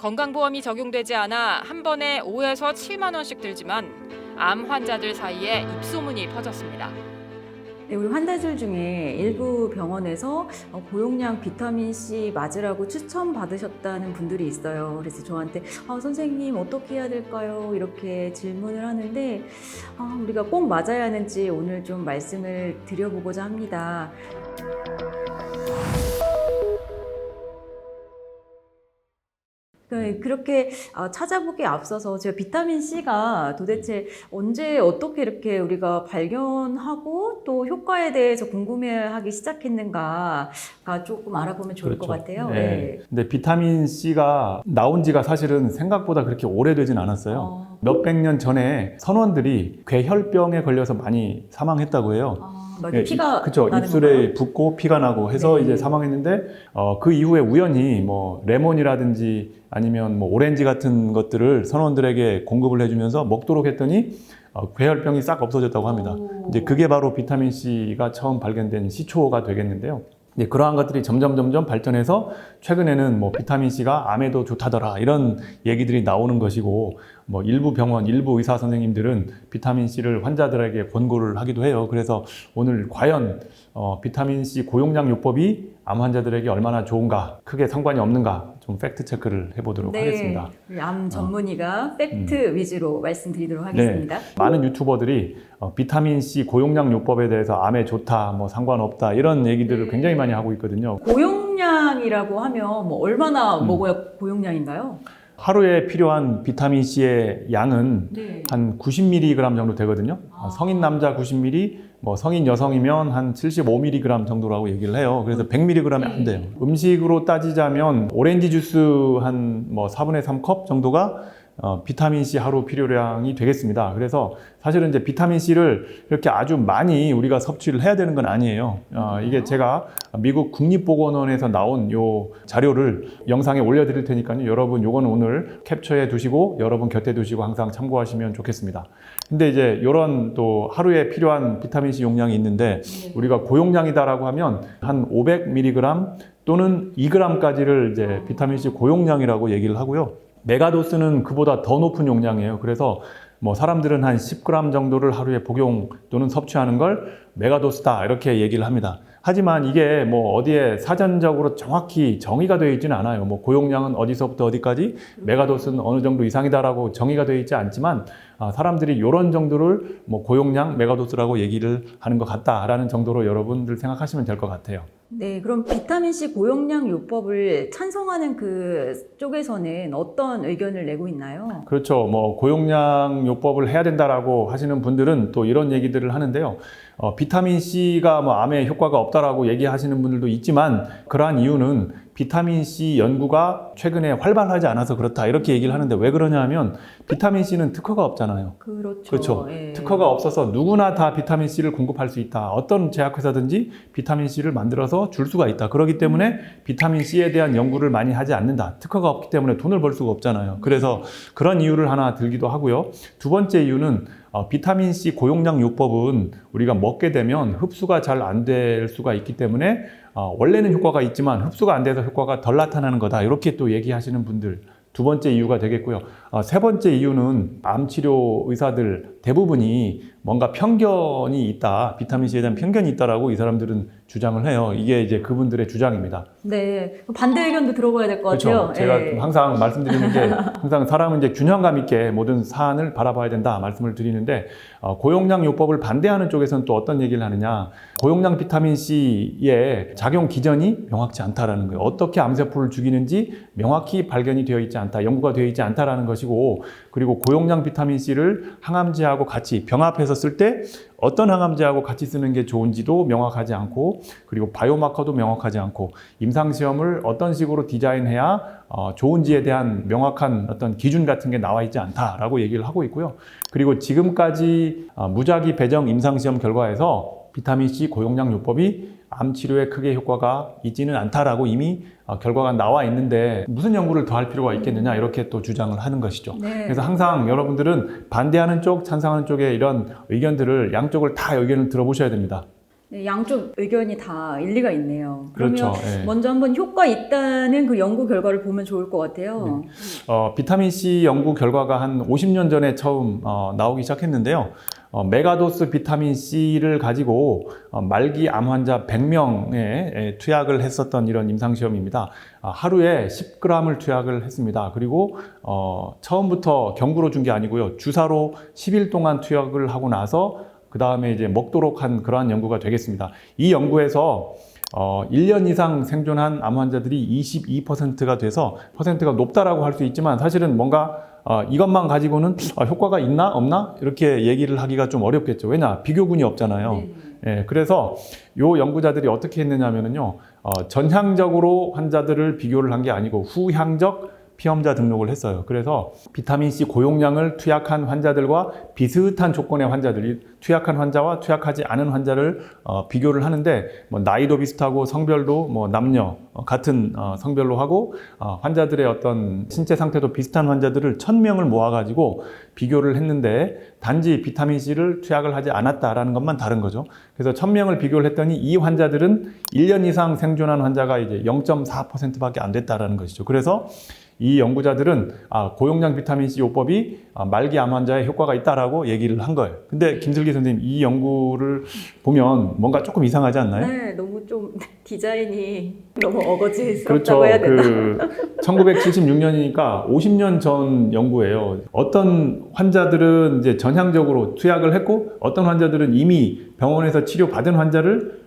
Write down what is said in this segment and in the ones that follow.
건강보험이 적용되지 않아 한 번에 5에서 7만 원씩 들지만 암 환자들 사이에 입소문이 퍼졌습니다. 네, 우리 환자들 중에 일부 병원에서 고용량 비타민C 맞으라고 추천받으셨다는 분들이 있어요. 그래서 저한테 선생님 어떻게 해야 될까요? 이렇게 질문을 하는데 우리가 꼭 맞아야 하는지 오늘 좀 말씀을 드려보고자 합니다. 그렇게 찾아보기에 앞서서 제가 비타민C가 도대체 언제 어떻게 이렇게 우리가 발견하고 또 효과에 대해서 궁금해하기 시작했는가가 조금 알아보면 좋을 것 같아요. 네. 근데 비타민C가 나온 지가 사실은 생각보다 그렇게 오래되진 않았어요. 몇백 년 전에 선원들이 괴혈병에 걸려서 많이 사망했다고 해요. 피가 그렇죠. 나는 입술에 건가요? 붓고 피가 나고 해서 네. 이제 사망했는데 그 이후에 우연히 레몬이라든지 아니면 오렌지 같은 것들을 선원들에게 공급을 해주면서 먹도록 했더니 괴혈병이 싹 없어졌다고 합니다. 이제 그게 바로 비타민 C가 처음 발견된 시초가 되겠는데요. 이제 그러한 것들이 점점 발전해서 최근에는 비타민 C가 암에도 좋다더라 이런 얘기들이 나오는 것이고 일부 병원, 일부 의사 선생님들은 비타민 C를 환자들에게 권고를 하기도 해요. 그래서 오늘 과연 비타민 C 고용량 요법이 암 환자들에게 얼마나 좋은가, 크게 상관이 없는가 좀 팩트 체크를 해보도록 하겠습니다. 암 전문의가 팩트 위주로 말씀드리도록 하겠습니다. 네. 많은 유튜버들이 비타민 C 고용량 요법에 대해서 암에 좋다, 상관없다 이런 얘기들을 굉장히 많이 하고 있거든요. 고용량이라고 하면 얼마나 먹어야 고용량인가요? 하루에 필요한 비타민 C의 양은 네. 한 90mg 정도 되거든요. 성인 남자 90mg, 성인 여성이면 한 75mg 정도라고 얘기를 해요. 그래서 100mg이 안 돼요. 음식으로 따지자면 오렌지 주스 한 4분의 3컵 정도가 비타민 C 하루 필요량이 되겠습니다. 그래서 사실은 이제 비타민 C를 이렇게 아주 많이 우리가 섭취를 해야 되는 건 아니에요. 이게 제가 미국 국립보건원에서 나온 요 자료를 영상에 올려드릴 테니까요. 여러분 요거는 오늘 캡처해 두시고 여러분 곁에 두시고 항상 참고하시면 좋겠습니다. 근데 이제 이런 또 하루에 필요한 비타민 C 용량이 있는데 우리가 고용량이다라고 하면 한 500mg 또는 2g까지를 이제 비타민 C 고용량이라고 얘기를 하고요. 메가도스는 그보다 더 높은 용량이에요. 그래서 사람들은 한 10g 정도를 하루에 복용 또는 섭취하는 걸 메가도스다 이렇게 얘기를 합니다. 하지만 이게 어디에 사전적으로 정확히 정의가 되어 있지는 않아요. 고용량은 어디서부터 어디까지, 메가도스는 어느 정도 이상이다라고 정의가 되어 있지 않지만 사람들이 이런 정도를 고용량 메가도스라고 얘기를 하는 것 같다라는 정도로 여러분들 생각하시면 될 것 같아요. 네, 그럼 비타민C 고용량 요법을 찬성하는 그 쪽에서는 어떤 의견을 내고 있나요? 그렇죠. 고용량 요법을 해야 된다라고 하시는 분들은 또 이런 얘기들을 하는데요. 비타민 C가 암에 효과가 없다라고 얘기하시는 분들도 있지만 그러한 이유는 비타민 C 연구가 최근에 활발하지 않아서 그렇다 이렇게 얘기를 하는데 왜 그러냐 하면 비타민 C는 특허가 없잖아요. 그렇죠. 예. 특허가 없어서 누구나 다 비타민 C를 공급할 수 있다. 어떤 제약회사든지 비타민 C를 만들어서 줄 수가 있다. 그렇기 때문에 비타민 C에 대한 연구를 많이 하지 않는다. 특허가 없기 때문에 돈을 벌 수가 없잖아요. 그래서 그런 이유를 하나 들기도 하고요. 두 번째 이유는 비타민 C 고용량 요법은 우리가 먹게 되면 흡수가 잘 안 될 수가 있기 때문에 원래는 효과가 있지만 흡수가 안 돼서 효과가 덜 나타나는 거다. 이렇게 또 얘기하시는 분들 두 번째 이유가 되겠고요. 세 번째 이유는 암치료 의사들 대부분이 뭔가 편견이 있다, 비타민 C에 대한 편견이 있다라고 이 사람들은 주장을 해요. 이게 이제 그분들의 주장입니다. 네, 반대 의견도 들어봐야 될 것 같아요. 그렇죠. 제가 항상 말씀드리는 게 항상 사람은 이제 균형감 있게 모든 사안을 바라봐야 된다 말씀을 드리는데 고용량 요법을 반대하는 쪽에서는 또 어떤 얘기를 하느냐, 고용량 비타민 C의 작용 기전이 명확치 않다라는 거예요. 어떻게 암세포를 죽이는지 명확히 발견이 되어 있지 않다, 연구가 되어 있지 않다라는 것이고, 그리고 고용량 비타민 C를 항암제하고 같이 병합해서 쓸 때 어떤 항암제하고 같이 쓰는 게 좋은지도 명확하지 않고, 그리고 바이오마커도 명확하지 않고, 임상시험을 어떤 식으로 디자인해야 좋은지에 대한 명확한 어떤 기준 같은 게 나와 있지 않다라고 얘기를 하고 있고요. 그리고 지금까지 무작위 배정 임상시험 결과에서 비타민C 고용량 요법이 암 치료에 크게 효과가 있지는 않다라고 이미 결과가 나와 있는데 무슨 연구를 더 할 필요가 있겠느냐 이렇게 또 주장을 하는 것이죠. 네. 그래서 항상 여러분들은 반대하는 쪽, 찬성하는 쪽의 이런 의견들을 양쪽을 다 의견을 들어보셔야 됩니다. 네, 양쪽 의견이 다 일리가 있네요. 그러면 그렇죠. 예. 먼저 한번 효과 있다는 그 연구 결과를 보면 좋을 것 같아요. 비타민 C 연구 결과가 한 50년 전에 처음 나오기 시작했는데요. 메가도스 비타민 C를 가지고 말기 암 환자 100명에 투약을 했었던 이런 임상시험입니다. 하루에 10g을 투약을 했습니다. 그리고 처음부터 경구로 준 게 아니고요. 주사로 10일 동안 투약을 하고 나서 그 다음에 이제 먹도록 한 그러한 연구가 되겠습니다. 이 연구에서 1년 이상 생존한 암 환자들이 22%가 돼서 퍼센트가 높다라고 할 수 있지만 사실은 뭔가 이것만 가지고는 효과가 있나 없나 이렇게 얘기를 하기가 좀 어렵겠죠. 왜냐 비교군이 없잖아요. 네. 예, 그래서 요 연구자들이 어떻게 했느냐면요, 전향적으로 환자들을 비교를 한 게 아니고 후향적 피험자 등록을 했어요. 그래서 비타민C 고용량을 투약한 환자들과 비슷한 조건의 환자들이 투약한 환자와 투약하지 않은 환자를 비교를 하는데 뭐 나이도 비슷하고 성별도 뭐 남녀 같은 성별로 하고 환자들의 어떤 신체 상태도 비슷한 환자들을 1000명을 모아가지고 비교를 했는데 단지 비타민C를 투약을 하지 않았다라는 것만 다른 거죠. 그래서 1000명을 비교를 했더니 이 환자들은 1년 이상 생존한 환자가 이제 0.4%밖에 안 됐다라는 것이죠. 그래서 이 연구자들은 고용량 비타민C 요법이 말기 암 환자에 효과가 있다라고 얘기를 한 거예요. 근데 김슬기 선생님 이 연구를 보면 뭔가 조금 이상하지 않나요? 네, 너무 좀 디자인이 너무 어거지스럽다고 그렇죠. 해야 되나? 1976년이니까 50년 전 연구예요. 어떤 환자들은 이제 전향적으로 투약을 했고 어떤 환자들은 이미 병원에서 치료받은 환자를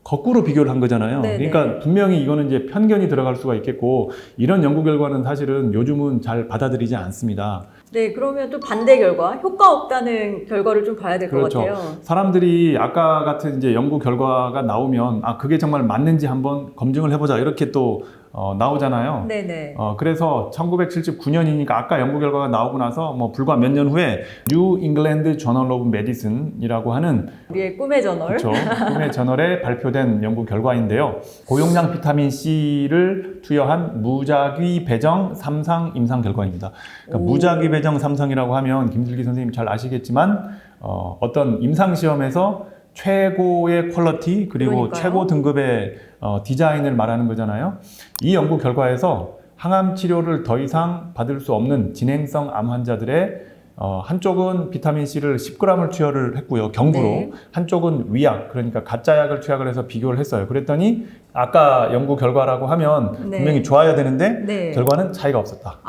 거꾸로 비교를 한 거잖아요. 네네. 그러니까 분명히 이거는 이제 편견이 들어갈 수가 있겠고 이런 연구 결과는 사실은 요즘은 잘 받아들이지 않습니다. 네, 그러면 또 반대 결과, 효과 없다는 결과를 좀 봐야 될 것 그렇죠. 같아요. 사람들이 아까 같은 이제 연구 결과가 나오면 그게 정말 맞는지 한번 검증을 해보자 이렇게 또 나오잖아요. 네네. 그래서 1979년이니까 아까 연구 결과가 나오고 나서 뭐 불과 몇 년 후에 뉴 잉글랜드 저널 오브 메디슨이라고 하는 우리의 꿈의 저널. 그렇죠. 꿈의 저널에 발표된 연구 결과인데요. 고용량 비타민 C를 투여한 무작위 배정 3상 임상 결과입니다. 그러니까 무작위 배정 3상이라고 하면 김슬기 선생님 잘 아시겠지만 어떤 임상 시험에서 최고의 퀄리티 그리고 그러니까요. 최고 등급의 디자인을 말하는 거잖아요. 이 연구 결과에서 항암 치료를 더 이상 받을 수 없는 진행성 암 환자들의 한쪽은 비타민C를 10g을 투여를 했고요. 경구로. 네. 한쪽은 위약, 그러니까 가짜 약을 투약을 해서 비교를 했어요. 그랬더니 아까 연구 결과라고 하면 네. 분명히 좋아야 되는데 네. 결과는 차이가 없었다.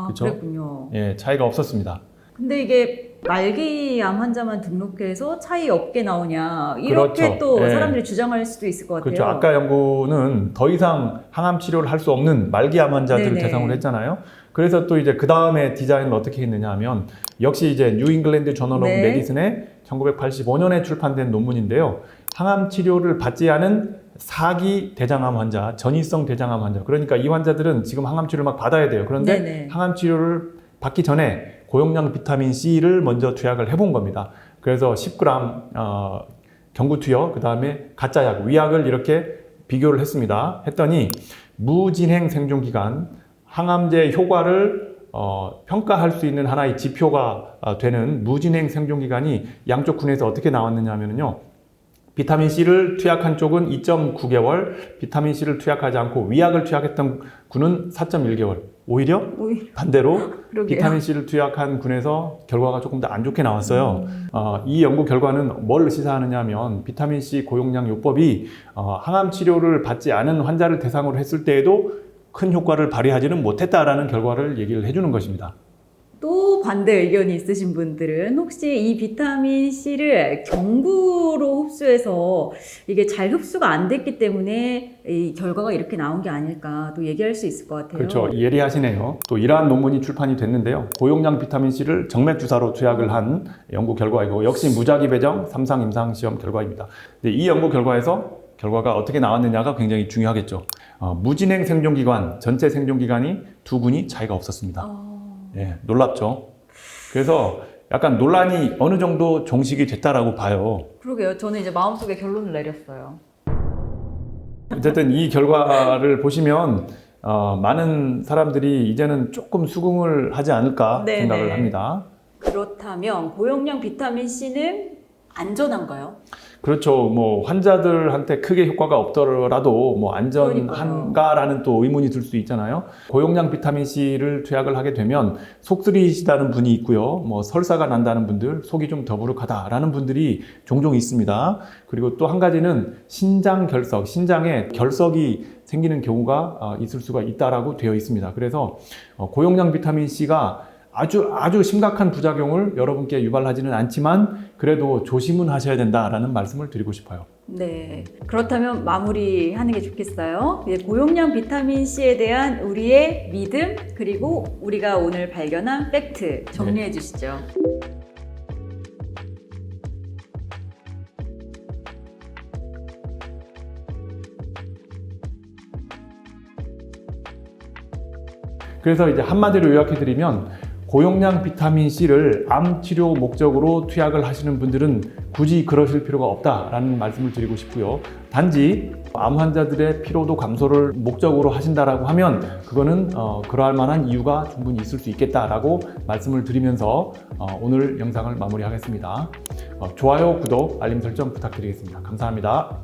그렇죠? 그랬군요. 예, 차이가 없었습니다. 근데 이게 말기암 환자만 등록해서 차이 없게 나오냐 이렇게 그렇죠. 또 예. 사람들이 주장할 수도 있을 것 같아요. 그렇죠. 아까 연구는 더 이상 항암 치료를 할 수 없는 말기암 환자들을 네네. 대상으로 했잖아요. 그래서 또 이제 그 다음에 디자인을 어떻게 했느냐 하면 역시 이제 뉴 잉글랜드 저널 오브 네. 메디슨의 1985년에 출판된 논문인데요. 항암 치료를 받지 않은 4기 대장암 환자, 전이성 대장암 환자. 그러니까 이 환자들은 지금 항암 치료를 막 받아야 돼요. 그런데 네네. 항암 치료를 받기 전에 고용량 비타민 C를 먼저 투약을 해본 겁니다. 그래서 10g 경구 투여, 그 다음에 가짜 약, 위약을 이렇게 비교를 했습니다. 했더니 무진행 생존 기간, 항암제 효과를 평가할 수 있는 하나의 지표가 되는 무진행 생존 기간이 양쪽 군에서 어떻게 나왔느냐 하면요. 비타민C를 투약한 쪽은 2.9개월, 비타민C를 투약하지 않고 위약을 투약했던 군은 4.1개월. 오히려 반대로 그러게요. 비타민C를 투약한 군에서 결과가 조금 더 안 좋게 나왔어요. 이 연구 결과는 뭘 시사하느냐 하면 비타민C 고용량 요법이 항암 치료를 받지 않은 환자를 대상으로 했을 때에도 큰 효과를 발휘하지는 못했다라는 결과를 얘기를 해주는 것입니다. 또 반대 의견이 있으신 분들은 혹시 이 비타민 C를 경구로 흡수해서 이게 잘 흡수가 안 됐기 때문에 이 결과가 이렇게 나온 게 아닐까 또 얘기할 수 있을 것 같아요. 그렇죠. 예리하시네요. 또 이러한 논문이 출판이 됐는데요. 고용량 비타민C를 정맥 주사로 투약을 한 연구 결과이고 역시 무작위 배정 3상 임상 시험 결과입니다. 근데 이 연구 결과가 어떻게 나왔느냐가 굉장히 중요하겠죠. 무진행 생존기간, 전체 생존기간이 두 군이 차이가 없었습니다. 예, 놀랍죠. 그래서 약간 논란이 어느 정도 종식이 됐다라고 봐요. 그러게요. 저는 이제 마음속에 결론을 내렸어요. 어쨌든 이 결과를 보시면 많은 사람들이 이제는 조금 수긍을 하지 않을까 네네. 생각을 합니다. 그렇다면 고용량 비타민 C는 안전한가요? 그렇죠. 뭐 환자들한테 크게 효과가 없더라도 뭐 그러니까요. 안전한가라는 또 의문이 들 수 있잖아요. 고용량 비타민 C를 투약을 하게 되면 속 쓰리시다는 분이 있고요. 뭐 설사가 난다는 분들, 속이 좀 더부룩하다라는 분들이 종종 있습니다. 그리고 또 한 가지는 신장 결석, 신장에 결석이 생기는 경우가 있을 수가 있다라고 되어 있습니다. 그래서 고용량 비타민 C가 아주 심각한 부작용을 여러분께 유발하지는 않지만 그래도 조심은 하셔야 된다라는 말씀을 드리고 싶어요. 네. 그렇다면 마무리하는 게 좋겠어요. 이제 고용량 비타민 C에 대한 우리의 믿음 그리고 우리가 오늘 발견한 팩트 정리해 주시죠. 그래서 이제 한마디로 요약해드리면 고용량 비타민 C를 암 치료 목적으로 투약을 하시는 분들은 굳이 그러실 필요가 없다라는 말씀을 드리고 싶고요. 단지 암 환자들의 피로도 감소를 목적으로 하신다라고 하면 그거는 그러할 만한 이유가 충분히 있을 수 있겠다라고 말씀을 드리면서 오늘 영상을 마무리하겠습니다. 좋아요, 구독, 알림 설정 부탁드리겠습니다. 감사합니다.